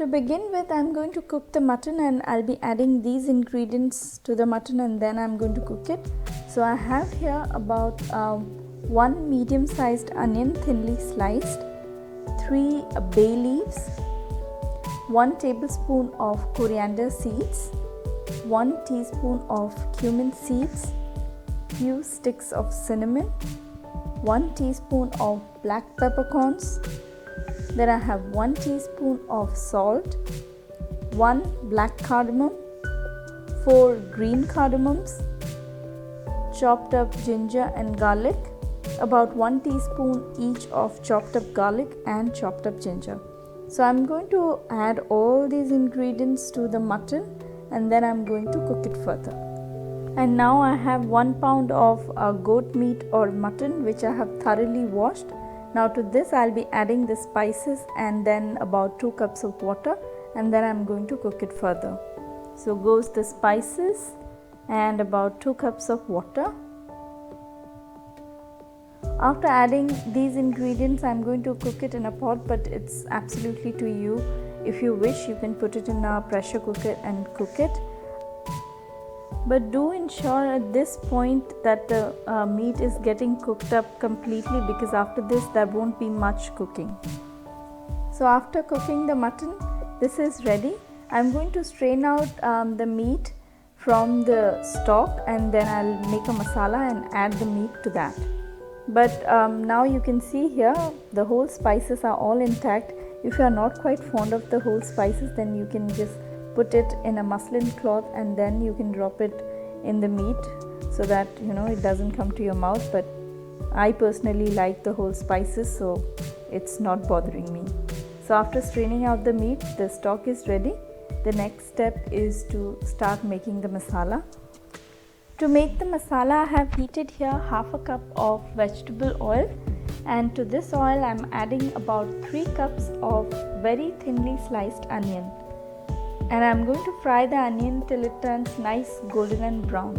To begin with, I'm going to cook the mutton and I'll be adding these ingredients to the mutton and then I'm going to cook it. So I have here about 1 medium-sized onion thinly sliced, 3 bay leaves, 1 tablespoon of coriander seeds, 1 teaspoon of cumin seeds, few sticks of cinnamon, 1 teaspoon of black peppercorns. Then I have 1 teaspoon of salt, 1 black cardamom, 4 green cardamoms, chopped up ginger and garlic, about 1 teaspoon each of chopped up garlic and chopped up ginger. So I'm going to add all these ingredients to the mutton and then I'm going to cook it further. And now I have 1 pound of goat meat or mutton which I have thoroughly washed. Now to this I'll be adding the spices and then about 2 cups of water and then I'm going to cook it further. So goes the spices and about 2 cups of water. After adding these ingredients, I'm going to cook it in a pot, but it's absolutely to you. If you wish, you can put it in a pressure cooker and cook it. But do ensure at this point that the meat is getting cooked up completely, because after this there won't be much cooking. So after cooking the mutton, this is ready. I'm going to strain out the meat from the stock and then I'll make a masala and add the meat to that. But now you can see here the whole spices are all intact. If you are not quite fond of the whole spices, then you can just put it in a muslin cloth and then you can drop it in the meat so that it doesn't come to your mouth. But I personally like the whole spices, so it's not bothering me. So after straining out the meat, the stock is ready. The next step is to start making the masala. To make the masala, I have heated here half a cup of vegetable oil, and to this oil I am adding about 3 cups of very thinly sliced onion. And I am going to fry the onion till it turns nice golden and brown.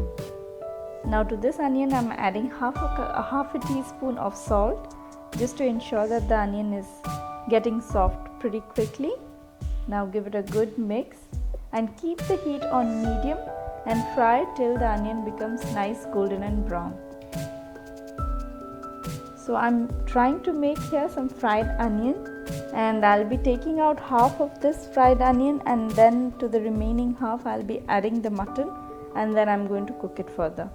Now to this onion I am adding half a teaspoon of salt, just to ensure that the onion is getting soft pretty quickly. Now give it a good mix and keep the heat on medium and fry till the onion becomes nice golden and brown. So I'm trying to make here some fried onion, and I'll be taking out half of this fried onion and then to the remaining half I'll be adding the mutton and then I'm going to cook it further.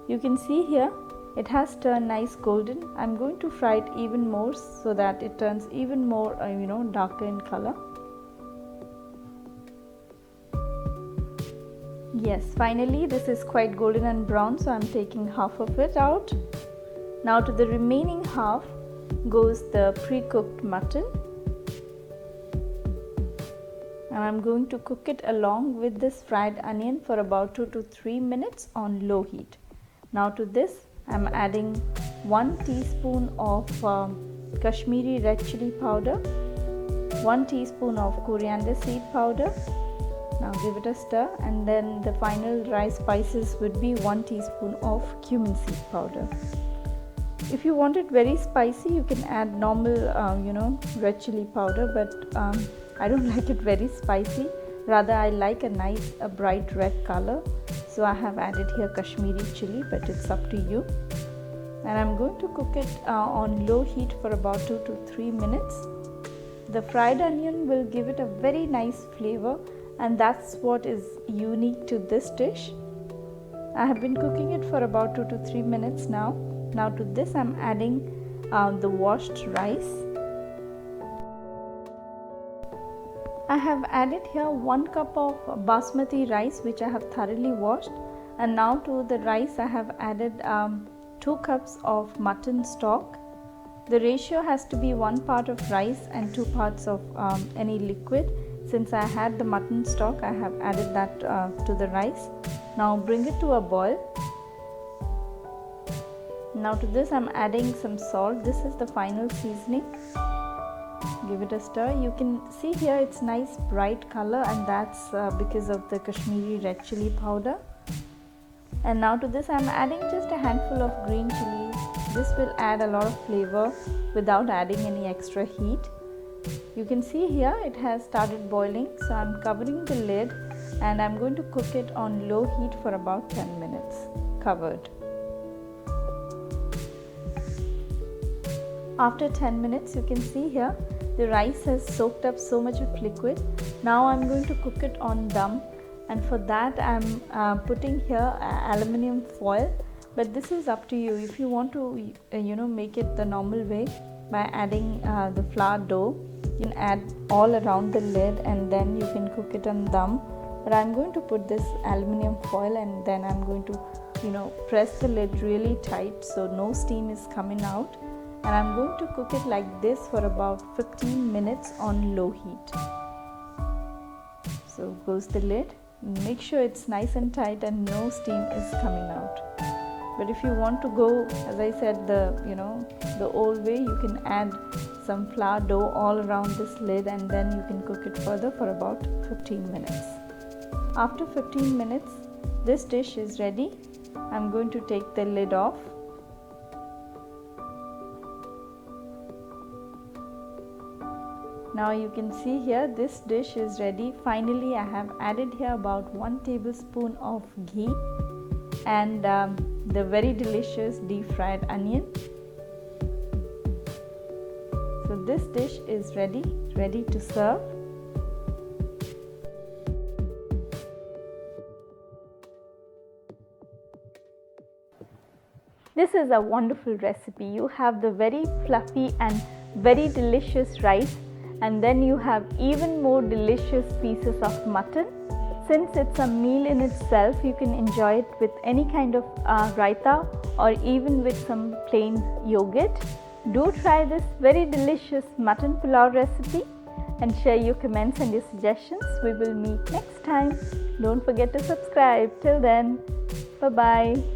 You can see here it has turned nice golden. I'm going to fry it even more so that it turns even more darker in color. Yes, finally this is quite golden and brown, so I'm taking half of it out. Now to the remaining half goes the pre-cooked mutton, and I'm going to cook it along with this fried onion for about 2 to 3 minutes on low heat. Now to this I'm adding 1 teaspoon of Kashmiri red chili powder, 1 teaspoon of coriander seed powder. Now give it a stir, and then the final dry spices would be 1 teaspoon of cumin seed powder. If you want it very spicy, you can add normal red chili powder, but I don't like it very spicy. Rather, I like a bright red color, so I have added here Kashmiri chili, but it's up to you. And I'm going to cook it on low heat for about 2 to 3 minutes. The fried onion will give it a very nice flavor, and that's what is unique to this dish. I have been cooking it for about 2 to 3 minutes now. Now to this I'm adding the washed rice. I have added here 1 cup of basmati rice which I have thoroughly washed, and now to the rice I have added 2 cups of mutton stock. The ratio has to be 1 part of rice and 2 parts of any liquid. Since I had the mutton stock, I have added that to the rice. Now bring it to a boil. Now to this I'm adding some salt. This is the final seasoning. Give it a stir. You can see here it's nice bright color, and that's because of the Kashmiri red chili powder. And now to this I'm adding just a handful of green chilies. This will add a lot of flavor without adding any extra heat. You can see here it has started boiling, so I'm covering the lid and I'm going to cook it on low heat for about 10 minutes, covered. After 10 minutes, you can see here the rice has soaked up so much of liquid. Now I'm going to cook it on dum, and for that I'm putting here aluminium foil, but this is up to you. If you want to make it the normal way by adding the flour dough, you can add all around the lid and then you can cook it on dum. But I'm going to put this aluminium foil and then I'm going to press the lid really tight so no steam is coming out, and I'm going to cook it like this for about 15 minutes on low heat. So goes the lid. Make sure it's nice and tight and no steam is coming out. But if you want to go, as I said, the old way, you can add some flour dough all around this lid and then you can cook it further for about 15 minutes. After 15 minutes, this dish is ready. I'm going to take the lid off. Now you can see here this dish is ready. Finally, I have added here about 1 tablespoon of ghee and the very delicious deep fried onion. So this dish is ready to serve. This is a wonderful recipe. You have the very fluffy and very delicious rice, and then you have even more delicious pieces of mutton. Since it's a meal in itself, you can enjoy it with any kind of raita or even with some plain yogurt. Do try this very delicious mutton pulao recipe and share your comments and your suggestions. We will meet next time. Don't forget to subscribe. Till then, bye-bye.